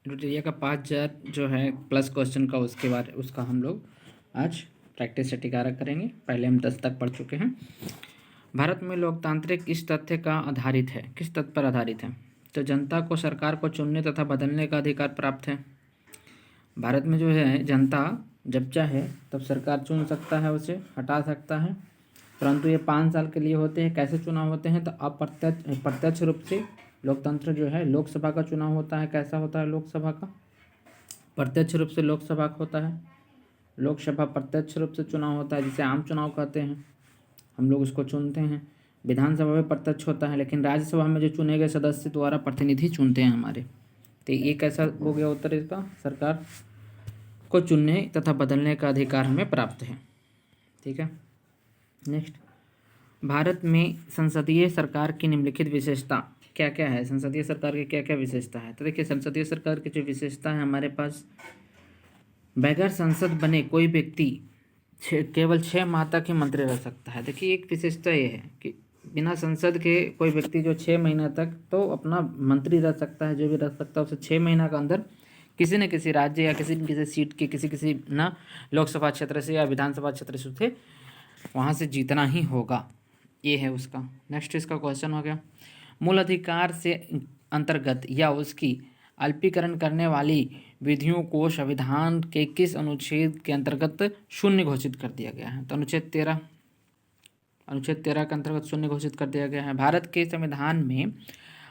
रुटिया का 5000 जो है प्लस क्वेश्चन का उसका हम लोग आज प्रैक्टिस से टिकारा करेंगे। पहले हम 10 तक पढ़ चुके हैं। भारत में लोकतांत्रिक किस तथ्य का आधारित है, किस तथ्य पर आधारित है? तो जनता को सरकार को चुनने तथा बदलने का अधिकार प्राप्त है। भारत में जो है जनता जब चाहे तब सरकार चुन सकता है, उसे हटा सकता है, परंतु ये 5 साल के लिए होते हैं। कैसे चुनाव होते हैं? तो प्रत्यक्ष रूप से लोकतंत्र जो है लोकसभा का चुनाव होता है। कैसा होता है लोकसभा का? प्रत्यक्ष रूप से लोकसभा का होता है। लोकसभा प्रत्यक्ष रूप से चुनाव होता है, जिसे आम चुनाव कहते हैं। हम लोग उसको चुनते हैं। विधानसभा में प्रत्यक्ष होता है, लेकिन राज्यसभा में जो चुने गए सदस्य द्वारा प्रतिनिधि चुनते हैं हमारे। तो ये कैसा हो गया उत्तर इसका? सरकार को चुनने तथा बदलने का अधिकार हमें प्राप्त है। ठीक है। नेक्स्ट, भारत में संसदीय सरकार की निम्नलिखित विशेषता क्या क्या है? संसदीय सरकार की क्या क्या विशेषता है? तो देखिए, संसदीय सरकार की जो विशेषता है हमारे पास, बगैर संसद बने कोई व्यक्ति केवल 6 माह तक ही मंत्री रह सकता है। देखिए, एक विशेषता ये है कि बिना संसद के कोई व्यक्ति जो 6 महीने तक तो अपना मंत्री रह सकता है, जो भी रह सकता है उसे 6 महीना के अंदर किसी न किसी राज्य या किसी न किसी सीट के किसी ना लोकसभा क्षेत्र से या विधानसभा क्षेत्र से उसे वहाँ से जीतना ही होगा। ये है उसका। नेक्स्ट इसका क्वेश्चन हो गया, मूल अधिकार से अंतर्गत या उसकी अल्पीकरण करने वाली विधियों को संविधान के किस अनुच्छेद के अंतर्गत शून्य घोषित कर दिया गया है? तो अनुच्छेद 13 के अंतर्गत शून्य घोषित कर दिया गया है। भारत के संविधान में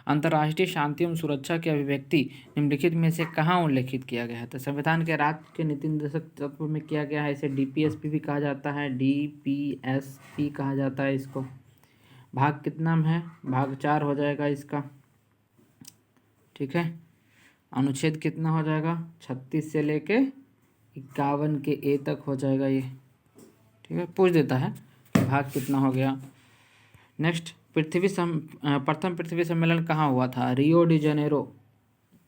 अंतर्राष्ट्रीय शांति एवं सुरक्षा की अभिव्यक्ति निम्नलिखित में से कहाँ उल्लेखित किया गया है? तो संविधान के राज्य के नीति निर्देशक तत्व में किया गया है। इसे डीपीएसपी भी कहा जाता है, डीपीएसपी कहा जाता है इसको। भाग कितना में है? भाग 4 हो जाएगा इसका। ठीक है। अनुच्छेद कितना हो जाएगा? 36 से लेके 51 के ए तक हो जाएगा ये। ठीक है, पूछ देता है भाग कितना हो गया। नेक्स्ट, प्रथम पृथ्वी सम्मेलन कहाँ हुआ था? रियो डी जेनेरो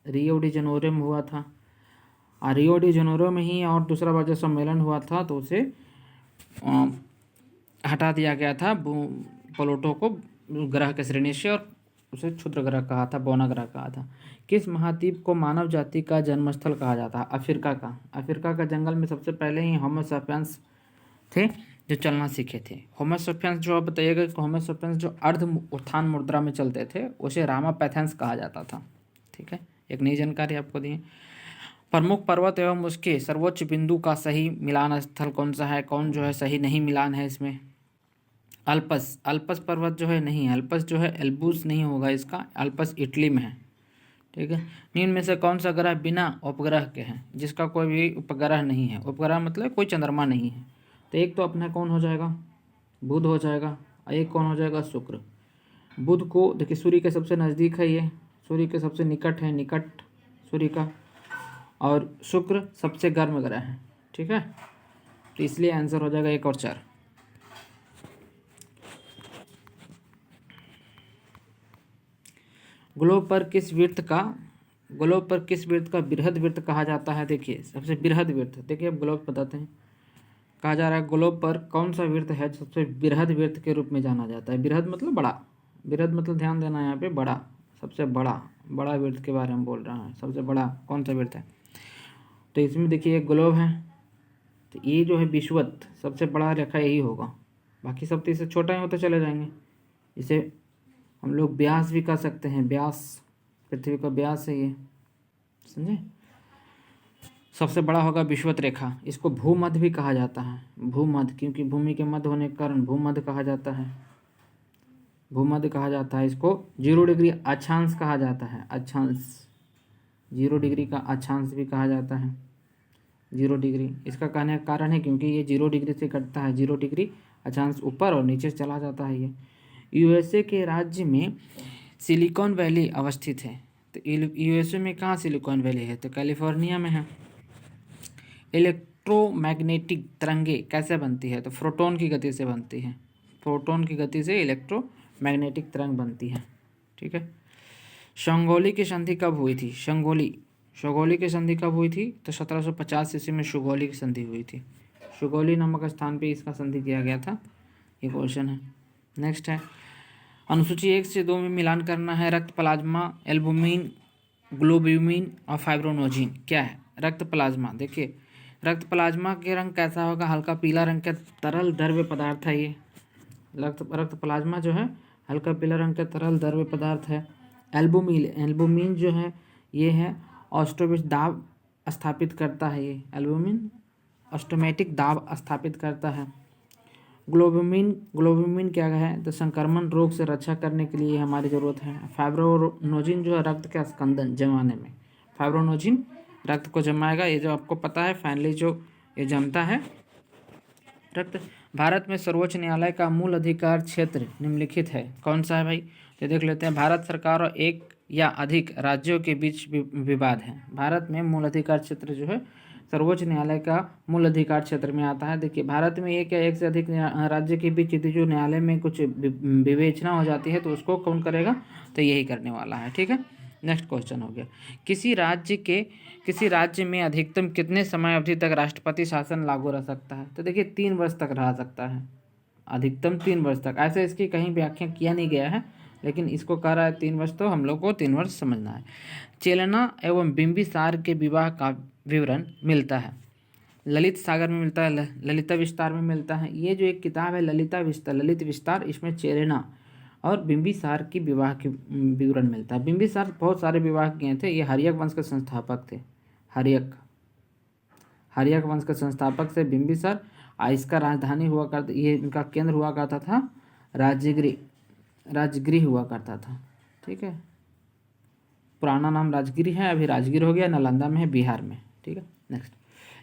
में हुआ था। रियो डी जेनेरो में ही और दूसरा बार जो सम्मेलन हुआ था तो उसे हटा दिया गया था प्लूटो को ग्रह के श्रेणी से, और उसे क्षुद्र ग्रह कहा था, बौना ग्रह कहा था। किस महाद्वीप को मानव जाति का जन्मस्थल कहा जाता है? अफ्रीका का। अफ्रीका का जंगल में सबसे पहले ही होमो सैपियंस थे जो चलना सीखे थे। होमो सैपियंस जो, आप बताइएगा कि होमो सैपियंस जो अर्ध उत्थान मुद्रा में चलते थे उसे रामापैथेंस कहा जाता था। ठीक है, एक नई जानकारी आपको दी। प्रमुख पर्वत एवं उसके सर्वोच्च बिंदु का सही मिलान स्थल कौन सा है? कौन जो है सही नहीं मिलान है इसमें? अल्पस पर्वत जो है नहीं, अल्पस जो है एल्बूस नहीं होगा इसका, अल्पस इटली में है। ठीक है। निम्न में से कौन सा ग्रह बिना उपग्रह के है, जिसका कोई भी उपग्रह नहीं है? उपग्रह मतलब कोई चंद्रमा नहीं है। तो एक तो अपना कौन हो जाएगा? बुध हो जाएगा। और एक कौन हो जाएगा? शुक्र। बुध को देखिए सूर्य के सबसे नज़दीक है, ये सूर्य के सबसे निकट है, निकट सूर्य का। और शुक्र सबसे गर्म ग्रह है। ठीक है, तो इसलिए आंसर हो जाएगा 1 और 4। ग्लोब पर किस वृत्त का बृहद वृत्त कहा जाता है? देखिए, सबसे बृहद वृत्त, देखिए अब ग्लोब बताते हैं। कहा जा रहा है ग्लोब पर कौन सा वृत्त है सबसे बृहद वृत्त के रूप में जाना जाता है? बृहद मतलब बड़ा, बृहद मतलब ध्यान देना यहाँ पे, बड़ा, सबसे बड़ा वृत्त के बारे में बोल रहा है। सबसे बड़ा कौन सा वृत्त है? तो इसमें देखिए एक ग्लोब है, तो ये जो है विषुवत सबसे बड़ा रेखा यही होगा। बाकी सब तो इससे छोटा ही होते चले जाएंगे। इसे हम लोग व्यास भी कह सकते हैं, व्यास, पृथ्वी का व्यास है ये, समझे। सबसे बड़ा होगा विषुवत रेखा। इसको भूमध्य भी कहा जाता है, भूमध्य, क्योंकि भूमि के मध्य होने के कारण भूमध्य कहा जाता है, भूमध्य कहा जाता है। इसको 0 डिग्री अक्षांश कहा जाता है, अक्षांश, 0 डिग्री का अक्षांश भी कहा जाता है। 0 डिग्री इसका कहने का कारण है क्योंकि ये 0 डिग्री से कटता है, 0 डिग्री अक्षांश ऊपर और नीचे चला जाता है। ये यूएसए के राज्य में सिलिकॉन वैली अवस्थित है। तो यूएसए में कहाँ सिलिकॉन वैली है? तो कैलिफोर्निया में है। इलेक्ट्रोमैग्नेटिक तरंगे कैसे बनती है? तो फोटोन की गति से बनती है, फोटोन की गति से इलेक्ट्रोमैग्नेटिक तरंग बनती है। ठीक है। शंगोली की संधि कब हुई थी? शंगोली की संधि कब हुई थी? तो 1750 ईस्वी में शंगोली की संधि हुई थी। शंगोली नामक स्थान पे इसका संधि किया गया था। ये क्वेश्चन है। नेक्स्ट है, अनुसूची 1 से 2 में मिलान करना है। रक्त प्लाज्मा एल्बुमिन ग्लोब्यूमिन और फाइब्रोनोजिन क्या है? रक्त प्लाज्मा। देखिए रक्त प्लाज्मा के रंग कैसा होगा? हल्का पीला रंग का तरल द्रव्य पदार्थ है ये। रक्त प्लाज्मा जो है हल्का पीला रंग का तरल द्रव्य पदार्थ है। एल्बुमिन जो है ये है ऑस्टोमेटिक दाब स्थापित करता है। ये एल्बुमिन ऑस्टोमेटिक दाब स्थापित करता है। ग्लोब्यूमिन क्या है? तो संक्रमण रोग से रक्षा करने के लिए हमारी ज़रूरत है। फाइब्रोनोजिन जो है रक्त का स्कंदन जमाने में, फाइब्रोनोजिन रक्त को जमाएगा। ये जो आपको पता है फाइनली जो ये जमता है रक्त। भारत में सर्वोच्च न्यायालय का मूल अधिकार क्षेत्र निम्नलिखित है, कौन सा है भाई? तो देख लेते हैं। भारत सरकार और एक या अधिक राज्यों के बीच विवाद है। भारत में मूल अधिकार क्षेत्र जो है सर्वोच्च न्यायालय का मूल अधिकार क्षेत्र में आता है। देखिए भारत में एक या एक से अधिक राज्य के बीच यदि जो न्यायालय में कुछ विवेचना हो जाती है तो उसको कौन करेगा? तो यही करने वाला है। ठीक है, नेक्स्ट क्वेश्चन हो गया। किसी राज्य में अधिकतम कितने समय अवधि तक राष्ट्रपति शासन लागू रह सकता है? तो देखिए 3 वर्ष तक रह सकता है, अधिकतम 3 वर्ष तक। ऐसे इसकी कहीं व्याख्या किया नहीं गया है, लेकिन इसको कह रहा है 3 वर्ष, तो हम लोग को 3 वर्ष समझना है। चेलना एवं बिंबिसार के विवाह का विवरण मिलता है ललित सागर में मिलता है, ललिता विस्तार में मिलता है। ये जो एक किताब है ललित विस्तार, इसमें चेलेना और बिंबिसार की विवाह के विवरण मिलता है। बिंबिसार बहुत सारे विवाह किए थे। ये हर्यक वंश के संस्थापक थे। हर्यक वंश के संस्थापक से बिंबिसार। इसका राजधानी हुआ करता, ये इनका केंद्र हुआ करता था राजगिरी हुआ करता था। ठीक है, पुराना नाम राजगिरी है, अभी राजगिर हो गया, नालंदा में है, बिहार में। ठीक है, नेक्स्ट।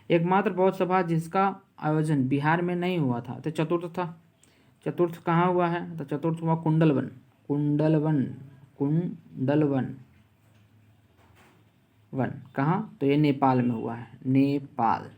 एकमात्र बौद्ध सभा जिसका आयोजन बिहार में नहीं हुआ था तो चतुर्थ था। चतुर्थ कहाँ हुआ है? तो चतुर्थ हुआ कुंडलवन कहाँ? तो ये नेपाल में हुआ है, नेपाल।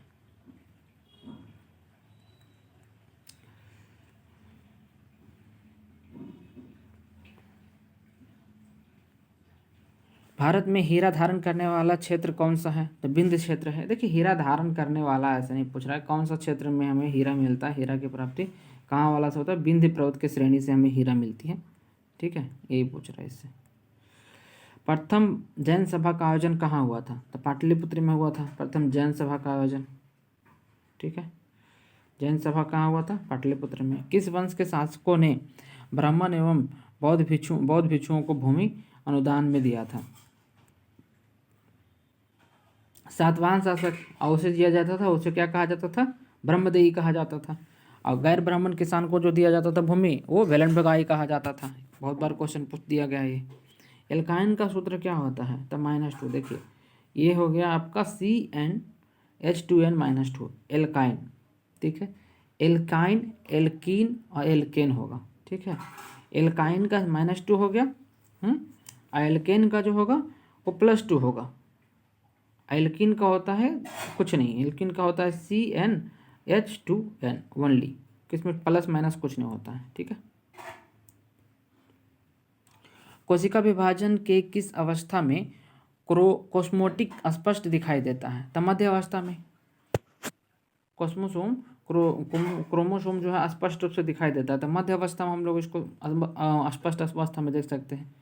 भारत में हीरा धारण करने वाला क्षेत्र कौन सा है? तो विंध्य क्षेत्र है। देखिए हीरा धारण करने वाला ऐसा नहीं पूछ रहा है, कौन सा क्षेत्र में हमें हीरा मिलता है, हीरा की प्राप्ति कहाँ वाला से होता है? विंध्य पर्वत के श्रेणी से हमें हीरा मिलती है। ठीक है, यही पूछ रहा है इससे। प्रथम जैन सभा का आयोजन कहाँ हुआ था? तो पाटलिपुत्र में हुआ था प्रथम जैन सभा का आयोजन। ठीक है, जैन सभा कहाँ हुआ था? पाटलिपुत्र में। किस वंश के शासकों ने ब्राह्मण एवं बौद्ध भिक्षुओं को भूमि अनुदान में दिया था? सातवाहन शासक, और उसे दिया जाता था, उसे क्या कहा जाता था? ब्रह्मदेही कहा जाता था। और गैर ब्राह्मण किसान को जो दिया जाता था भूमि, वो वेलनबगाई कहा जाता था। बहुत बार क्वेश्चन पूछ दिया गया है। एल्काइन का सूत्र क्या होता है? तो -2। देखिए ये हो गया आपका CnH2n-2 एल्काइन। ठीक है, एल्काइन, एल्कीन और एल्केन होगा। ठीक है, एल्काइन का -2 हो गया, और एल्केन का जो होगा वो +2 होगा। एल्कीन का होता है कुछ नहीं, एल्कीन का होता है CnH2n ओनली, किसमें प्लस माइनस कुछ नहीं होता है। ठीक है, कोशिका विभाजन के किस अवस्था में कोस्मोटिक स्पष्ट दिखाई देता है? तो मध्य अवस्था में। क्रोमोसोम जो है स्पष्ट रूप से दिखाई देता है, तो मध्य अवस्था में हम लोग इसको स्पष्ट अवस्था में देख सकते हैं।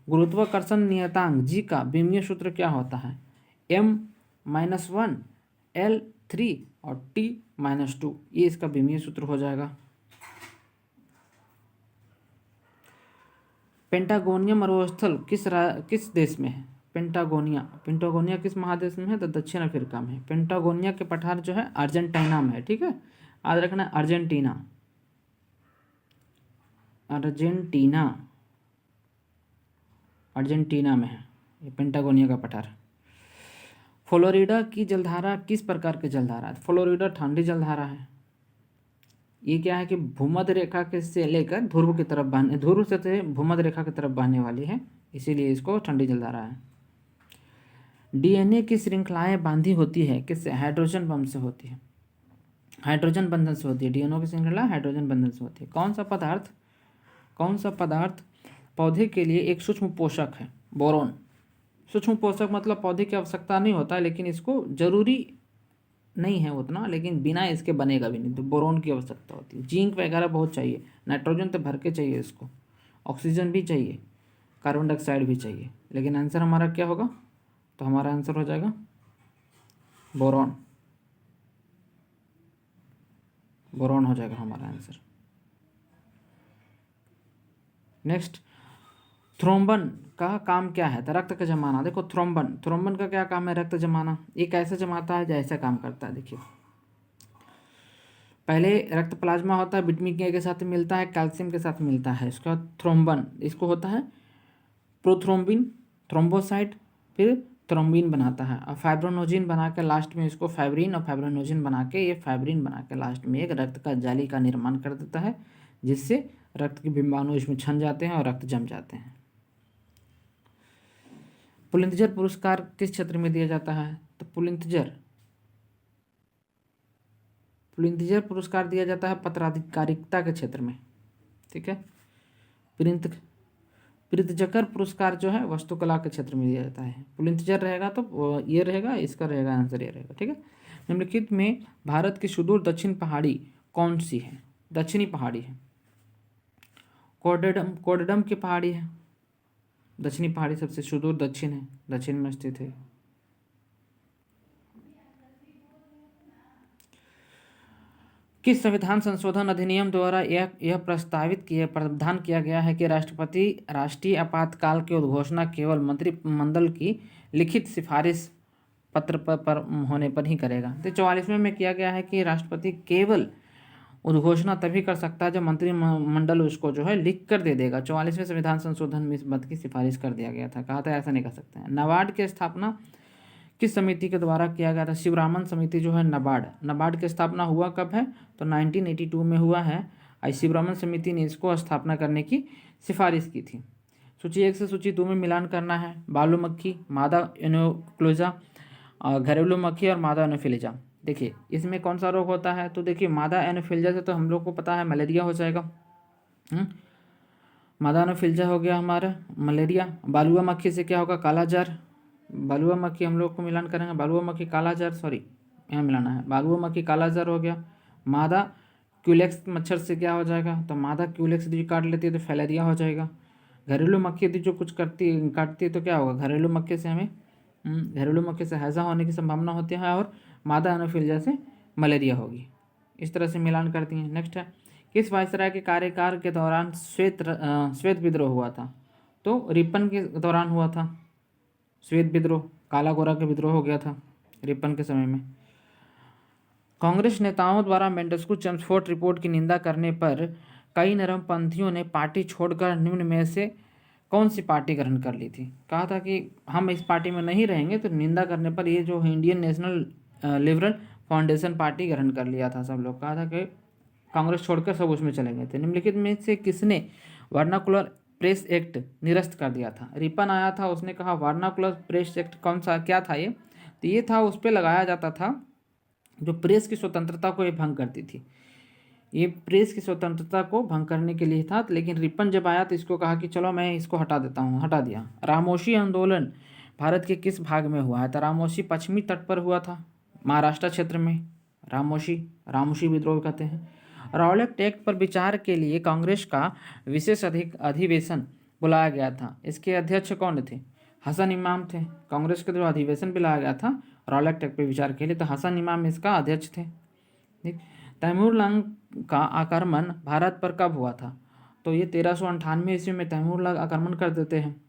गुरुत्वाकर्षण नियतांक जी का विमीय सूत्र क्या होता है? M-1 L3 और T-2, ये इसका विमीय सूत्र हो जाएगा। पेंटागोनिया मरुस्थल किस देश में है? पेंटागोनिया किस महादेश में है? तो दक्षिण अफ्रीका में है। पेंटागोनिया के पठार जो है अर्जेंटीना में है। ठीक है, याद रखना अर्जेंटीना में है ये पेंटागोनिया का पठार। फ्लोरिडा की जलधारा किस प्रकार की जलधारा है? फ्लोरिडा ठंडी जलधारा है। ये क्या है कि भूमध्य रेखा के से लेकर ध्रुव से भूमध्य रेखा की तरफ बहने वाली है, इसीलिए इसको ठंडी जलधारा है। डीएनए की श्रृंखलाएं बांधी होती है किससे? हाइड्रोजन बम से होती है, हाइड्रोजन बंधन से होती है। डीएनए की श्रृंखला हाइड्रोजन बंधन से होती है। कौन सा पदार्थ पौधे के लिए एक सूक्ष्म पोषक है? बोरोन। सूक्ष्म पोषक मतलब पौधे की आवश्यकता नहीं होता है, लेकिन इसको जरूरी नहीं है उतना, लेकिन बिना इसके बनेगा भी नहीं, तो बोरोन की आवश्यकता होती है। जिंक वगैरह बहुत चाहिए, नाइट्रोजन तो भर के चाहिए इसको, ऑक्सीजन भी चाहिए, कार्बन डाइऑक्साइड भी चाहिए, लेकिन आंसर हमारा क्या होगा? तो हमारा आंसर हो जाएगा बोरॉन। बोरॉन हो जाएगा हमारा आंसर। नेक्स्ट, थ्रोम्बन का काम क्या है? तो रक्त का जमाना। देखो थ्रोम्बन का क्या काम है? रक्त जमाना। ये कैसे जमाता है? जैसे काम करता है देखिए, पहले रक्त प्लाज्मा होता है, विटामिन के साथ मिलता है, कैल्शियम के साथ मिलता है। इसका थ्रोम्बन, इसको होता है प्रोथ्रोम्बिन, थ्रोम्बोसाइट, फिर थ्रोम्बिन बनाता है और फाइब्रोनोजिन बना के लास्ट में इसको फाइब्रिन और फाइब्रोनोजिन बना के, ये फाइब्रिन बना के लास्ट में एक रक्त का जाली का निर्माण कर देता है, जिससे रक्त के बिंबाणु इसमें छन जाते हैं और रक्त जम जाते हैं। पुलिंतजर पुरस्कार किस क्षेत्र में दिया जाता है? तो पुलिंतजर पुरस्कार दिया जाता है पत्राधिकारिता के क्षेत्र में। ठीक है। प्रीतजकर पुरस्कार जो है वास्तुकला के क्षेत्र में दिया जाता है। पुलिंतजर रहेगा तो ये रहेगा, इसका रहेगा आंसर ये रहेगा। ठीक है। निम्नलिखित में भारत की सुदूर दक्षिण पहाड़ी कौन सी है? दक्षिणी पहाड़ी है। कोडडम की पहाड़ी है। दक्षिणी पहाड़ी सबसे सुदूर दक्षिण है, दक्षिण में स्थित है। किस संविधान संशोधन अधिनियम द्वारा यह प्रावधान किया गया है कि राष्ट्रपति राष्ट्रीय आपातकाल की उद्घोषणा केवल मंत्रिमंडल की लिखित सिफारिश पत्र पर होने पर ही करेगा? तो 44वें में किया गया है कि राष्ट्रपति केवल उद्घोषणा तभी कर सकता है जब मंत्रिमंडल उसको जो है लिख कर दे देगा। 44वें संविधान संशोधन में इस बात की सिफारिश कर दिया गया था। कहा था ऐसा नहीं कर सकते हैं। नाबार्ड की स्थापना किस समिति के द्वारा किया गया था? शिवरामन समिति जो है नाबार्ड की स्थापना हुआ कब है? तो 1982 में हुआ है। शिवरामन समिति ने इसको स्थापना करने की सिफारिश की थी। सूची 1 से सूची 2 में मिलान करना है। बालू मक्खी, मादा एनोफ्लूएंजा, घरेलू मक्खी और मादा एनोफिलीजा। देखिए इसमें कौन सा रोग होता है? तो देखिए मादा एनोफिलीजा से तो हम लोग को पता है मलेरिया हो जाएगा। मादा एनोफिलीजा हो गया हमारा मलेरिया। बालुआ मक्खी से क्या होगा? कालाजार। बालुआ मक्खी हम लोग को मिलान करेंगे। बालुआ मक्खी कालाजार, सॉरी यहाँ मिलाना है। बालुआ मक्खी कालाजार हो गया। मादा क्यूलेक्स मच्छर से क्या हो जाएगा? तो मादा क्यूलेक्स यदि काट लेती है तो फैलेरिया हो जाएगा। घरेलू मक्खी यदि जो कुछ काटती है तो क्या होगा? घरेलू मक्खी से हमें घरेलू मक्खी से हैजा होने की संभावना होती है और मादा एनोफिलीजा से मलेरिया होगी। इस तरह से मिलान करती हैं। नेक्स्ट है, किस वायसराय के कार्यकाल के दौरान श्वेत विद्रोह हुआ था? तो रिपन के दौरान हुआ था श्वेत विद्रोह। काला गोरा का विद्रोह हो गया था रिपन के समय में। कांग्रेस नेताओं द्वारा मेंडेस्कू चेम्सफोर्ड रिपोर्ट की निंदा करने पर कई नरमपंथियों ने पार्टी छोड़कर निम्न में से कौन सी पार्टी ग्रहण कर ली थी? कहा था कि हम इस पार्टी में नहीं रहेंगे, तो निंदा करने पर ये जो Indian national liberal foundation party ग्रहण कर लिया था सब लोग। कहा था कि कांग्रेस छोड़कर सब उसमें चले गए थे। निम्नलिखित में से किसने वर्नाकुलर प्रेस एक्ट निरस्त कर दिया था? रिपन आया था, उसने कहा वर्नाकुलर प्रेस एक्ट कौन सा क्या था ये? तो ये था, उस पर लगाया जाता था जो प्रेस की स्वतंत्रता को ये भंग करती थी। ये प्रेस की स्वतंत्रता को भंग करने के लिए था। लेकिन रिपन जब आया तो इसको कहा कि चलो मैं इसको हटा देता हूँ, हटा दिया। रामोशी आंदोलन भारत के किस भाग में हुआ है? तो रामोशी पश्चिमी तट पर हुआ था, महाराष्ट्र क्षेत्र में। रामोशी विद्रोह कहते हैं। रॉलेट एक्ट पर विचार के लिए कांग्रेस का विशेष अधिवेशन बुलाया गया था। इसके अध्यक्ष कौन थे? हसन इमाम थे। कांग्रेस का जो अधिवेशन बुलाया गया था रॉलेट एक्ट पर विचार के लिए, तो हसन इमाम इसका अध्यक्ष थे। ठीक। तैमूरलंग का आक्रमण भारत पर कब हुआ था? तो ये 1398 ईस्वी में तैमूरलंग आक्रमण कर देते हैं।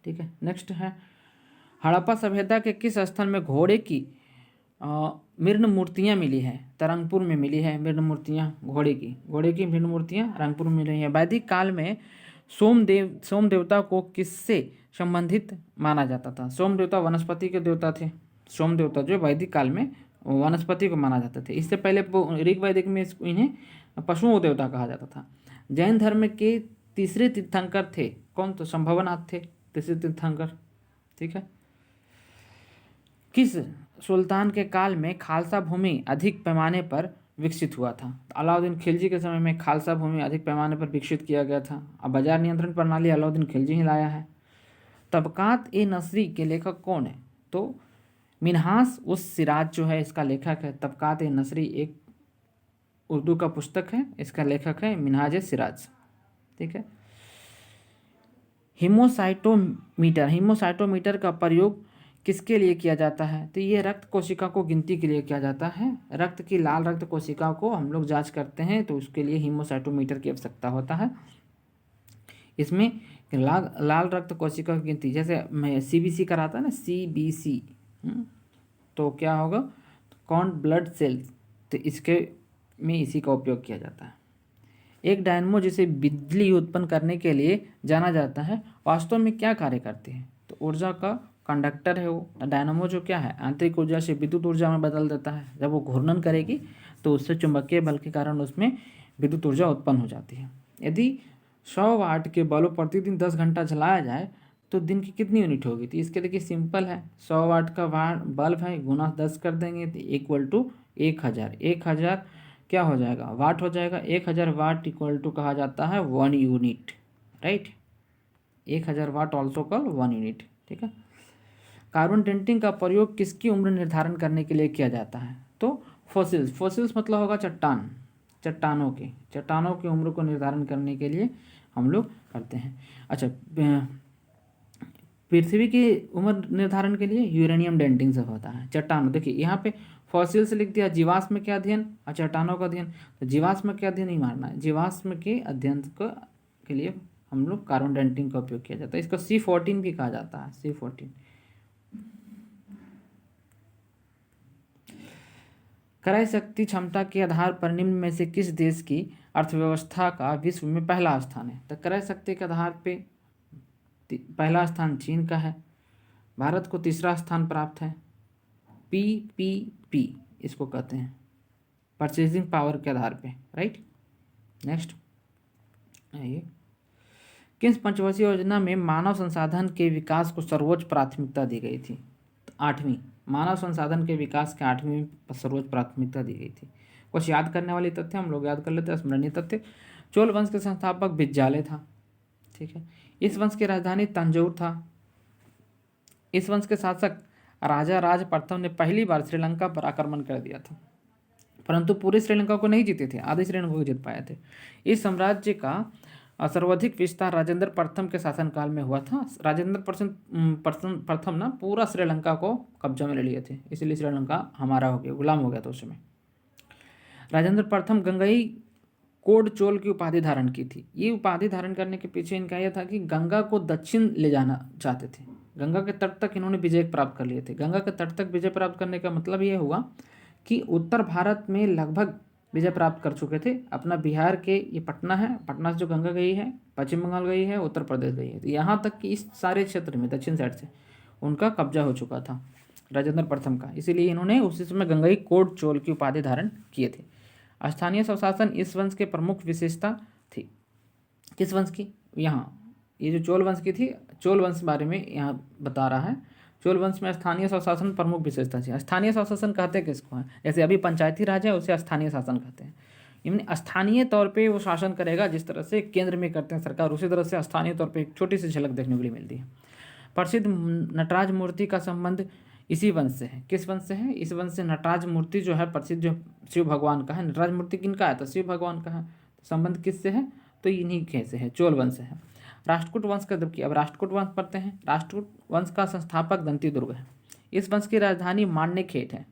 ठीक है। नेक्स्ट है, हड़प्पा सभ्यता के किस स्थल में घोड़े की मृण मूर्तियाँ मिली है? तो रंगपुर में मिली है मृण मूर्तियाँ घोड़े की मृण मूर्तियाँ रंगपुर में मिली हैं। वैदिक काल में सोम देवता को किससे संबंधित माना जाता था? सोम देवता वनस्पति के देवता थे। सोम देवता जो वैदिक काल में वनस्पति को माना जाते थे। इससे पहले ऋग वैदिक में इन्हें पशुओं देवता कहा जाता था। जैन धर्म के तीसरे तीर्थंकर थे कौन? तो संभवनाथ थे तीसरे तीर्थंकर। ठीक है। किस सुल्तान के काल में खालसा भूमि अधिक पैमाने पर विकसित हुआ था? अलाउद्दीन खिलजी के समय में खालसा भूमि अधिक पैमाने पर विकसित किया गया था। अब बाजार नियंत्रण प्रणाली अलाउद्दीन खिलजी ही लाया है। तबकात ए नसरी के लेखक कौन है? तो मिन्हास उस सिराज जो है इसका लेखक है। तबकात ए नसरी एक उर्दू का पुस्तक है, इसका लेखक है मिन्हाज ए सिराज। ठीक है। हीमोसाइटोमीटर का प्रयोग किसके लिए किया जाता है? तो ये रक्त कोशिका को गिनती के लिए किया जाता है। रक्त की लाल रक्त कोशिका को हम लोग जांच करते हैं तो उसके लिए हीमोसाइटोमीटर की आवश्यकता होता है। इसमें लाल रक्त कोशिका की गिनती, जैसे मैं CBC कराता है ना, CBC, तो क्या होगा, काउंट ब्लड सेल्स, तो इसके में इसी का उपयोग किया जाता है। एक डायनमो जिसे बिजली उत्पन्न करने के लिए जाना जाता है, वास्तव में क्या कार्य करती है? तो ऊर्जा का कंडक्टर है वो। डायनामो जो क्या है, आंतरिक ऊर्जा से विद्युत ऊर्जा में बदल देता है। जब वो घूर्णन करेगी तो उससे चुंबकीय बल के कारण उसमें विद्युत ऊर्जा उत्पन्न हो जाती है। यदि 100 वाट के बल्ब प्रतिदिन 10 घंटा जलाया जाए तो दिन की कितनी यूनिट होगी? तो इसके देखिए सिंपल है, 100 वाट का बल्ब है, गुना 10 कर देंगे तो इक्वल टू 1000। 1000 क्या हो जाएगा, वाट हो जाएगा। 1000 वाट इक्वल टू कहा जाता है 1 यूनिट, राइट। 1000 वाट ऑल्सो कॉल 1 यूनिट, ठीक है। कार्बन डेटिंग का प्रयोग किसकी उम्र निर्धारण करने के लिए किया जाता है? तो फोसिल्स मतलब होगा चट्टानों की उम्र को निर्धारण करने के लिए हम लोग करते हैं। अच्छा, पृथ्वी की उम्र निर्धारण के लिए यूरेनियम डेटिंग से होता है। चट्टानों, देखिए यहाँ पे फॉसिल्स लिख दिया, जीवाश्म के अध्ययन और चट्टानों का अध्ययन। तो जीवाश्म के अध्ययन नहीं मारना है, जीवाश्म के अध्ययन के लिए हम लोग कार्बन डेटिंग का उपयोग किया जाता है। इसको C14 भी कहा जाता है, C14। क्रय शक्ति क्षमता के आधार पर निम्न में से किस देश की अर्थव्यवस्था का विश्व में पहला स्थान है? तो क्रय शक्ति के आधार पे पहला स्थान चीन का है, भारत को तीसरा स्थान प्राप्त है। PPP इसको कहते हैं, परचेजिंग पावर के आधार पे, राइट। नेक्स्ट, आइए, किस पंचवर्षीय योजना में मानव संसाधन के विकास को सर्वोच्च प्राथमिकता दी गई थी? तो 8वीं, मानव संसाधन के विकास के 8वीं सर्वोच्च प्राथमिकता दी गई थी। कुछ याद करने वाली तथ्य हम लोग याद कर लेते हैं, स्मरणीय तथ्य। चोल वंश के संस्थापक विद्यालय था, ठीक है। इस वंश की राजधानी तंजौर था। इस वंश के शासक राजा राज प्रथम ने पहली बार श्रीलंका पर आक्रमण कर दिया था, परंतु पूरी श्रीलंका को नहीं जीते थे, आधे श्रीलंका को जीत पाए थे। इस साम्राज्य का सर्वाधिक विस्तार राजेंद्र प्रथम के शासनकाल में हुआ था। राजेंद्र प्रथम ना पूरा श्रीलंका को कब्जा में ले लिए थे, इसलिए श्रीलंका हमारा हो गया, गुलाम हो गया था उस समय। राजेंद्र प्रथम गंगई कोड चोल की उपाधि धारण की थी। ये उपाधि धारण करने के पीछे इनका यह था कि गंगा को दक्षिण ले जाना चाहते थे। गंगा के तट तक इन्होंने विजय प्राप्त कर लिए थे। गंगा के तट तक विजय प्राप्त करने का मतलब ये हुआ कि उत्तर भारत में लगभग विजय प्राप्त कर चुके थे। अपना बिहार के ये पटना है, पटना से जो गंगा गई है, पश्चिम बंगाल गई है, उत्तर प्रदेश गई है, तो यहाँ तक कि इस सारे क्षेत्र में दक्षिण साइड से उनका कब्जा हो चुका था राजेंद्र प्रथम का। इसीलिए इन्होंने उसी समय गंगई कोड चोल की उपाधि धारण किए थे। स्थानीय स्वशासन इस वंश के प्रमुख विशेषता थी। किस वंश की? यहाँ ये जो चोल वंश की थी, चोल वंश बारे में यहाँ बता रहा है। चोल वंश में स्थानीय स्वशासन प्रमुख विशेषता थी। स्थानीय स्वशासन कहते हैं किसको है? जैसे अभी पंचायती राज है उसे स्थानीय शासन कहते हैं। यानी स्थानीय तौर पे वो शासन करेगा, जिस तरह से केंद्र में करते हैं सरकार, उसी तरह से स्थानीय तौर पे एक छोटी सी झलक देखने के लिए मिलती है। प्रसिद्ध नटराज मूर्ति का संबंध इसी वंश से है। किस वंश से है? इस वंश से नटराज मूर्ति जो है प्रसिद्ध, जो शिव भगवान का है। नटराज मूर्ति किनका है? तो शिव भगवान का है। संबंध किससे है? तो इन्हीं के से है, चोल वंश से है। राष्ट्रकूट वंश का जबकि अब राष्ट्रकूट वंश पढ़ते हैं। राष्ट्रकूट वंश का संस्थापक दंती दुर्ग है। इस वंश की राजधानी मान्यखेट है,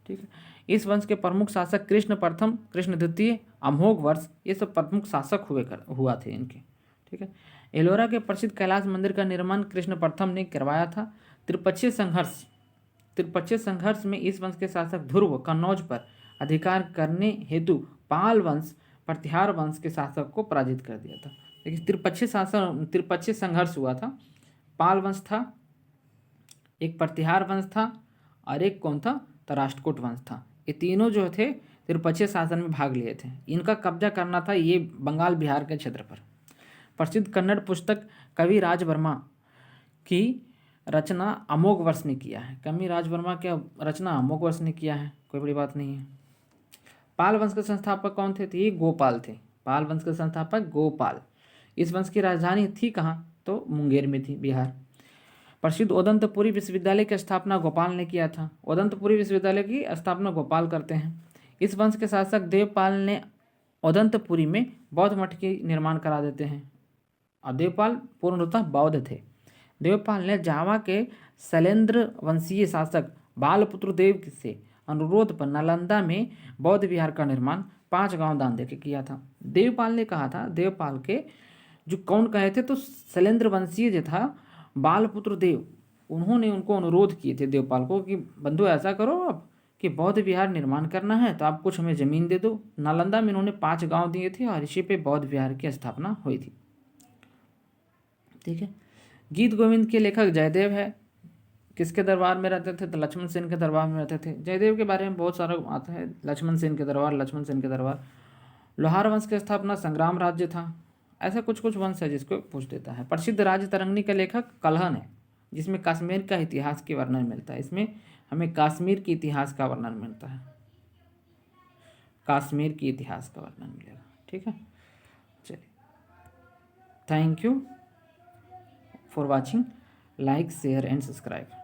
ठीक है। इस वंश के प्रमुख शासक कृष्ण प्रथम, कृष्ण द्वितीय, अमोघ वर्ष, ये सब प्रमुख शासक हुआ थे इनके, ठीक है। एलोरा के प्रसिद्ध कैलाश मंदिर का निर्माण कृष्ण प्रथम ने करवाया था। त्रिपक्षीय संघर्ष में इस वंश के शासक ध्रुव कन्नौज पर अधिकार करने हेतु पाल वंश प्रतिहार वंश के शासक को पराजित कर दिया था। लेकिन त्रिपक्षीय संघर्ष हुआ था। पाल वंश था, एक प्रतिहार वंश था और एक कौन था? तो राष्ट्रकूट वंश था। ये तीनों जो थे त्रिपक्षीय शासन में भाग लिए थे। इनका कब्जा करना था ये बंगाल बिहार के क्षेत्र पर। प्रसिद्ध कन्नड़ पुस्तक कवि राज वर्मा की रचना अमोघ वर्ष ने किया है। कवि राज वर्मा की रचना अमोघ वर्ष ने किया है, कोई बड़ी बात नहीं है। पाल वंश के संस्थापक कौन थे? तो ये गोपाल थे। पाल वंश के संस्थापक गोपाल। इस वंश की राजधानी थी कहाँ? तो मुंगेर में थी, बिहार। प्रसिद्ध ओदंतपुरी विश्वविद्यालय की स्थापना गोपाल ने किया था। ओदंतपुरी विश्वविद्यालय की स्थापना गोपाल करते हैं। इस वंश के शासक देवपाल ने ओदंतपुरी में बौद्ध मठ के निर्माण करा देते हैं। और देवपाल पूर्णतः बौद्ध थे। देवपाल ने जावा के शैलेंद्र वंशीय शासक बालपुत्र देव से अनुरोध पर नालंदा में बौद्ध विहार का निर्माण 5 गांव दान देके किया था। देवपाल ने कहा था, देवपाल के जो कौन कहे थे, तो शैलेंद्र वंशीय जो था बालपुत्र देव, उन्होंने उनको अनुरोध किए थे देवपाल को कि बंधु ऐसा करो आप कि बौद्ध विहार निर्माण करना है तो आप कुछ हमें ज़मीन दे दो। नालंदा में इन्होंने 5 गांव दिए थे और इसी पे बौद्ध विहार की स्थापना हुई थी। ठीक है। गीत गोविंद के लेखक जयदेव है। किसके दरबार में रहते थे? तो लक्ष्मण सेन के दरबार में रहते थे। जयदेव के बारे में बहुत सारा आता है, लक्ष्मण सेन के दरबार, लक्ष्मण सेन के दरबार। लोहार वंश की स्थापना संग्राम राज्य था। ऐसा कुछ कुछ वंश है जिसको पूछ देता है। प्रसिद्ध राज्य तरंगिणी का लेखक कल्हण है, जिसमें कश्मीर का इतिहास के वर्णन मिलता है। इसमें हमें कश्मीर के इतिहास का वर्णन मिलता है, कश्मीर के इतिहास का वर्णन मिलेगा। ठीक है, चलिए, thank you for watching, like share and subscribe.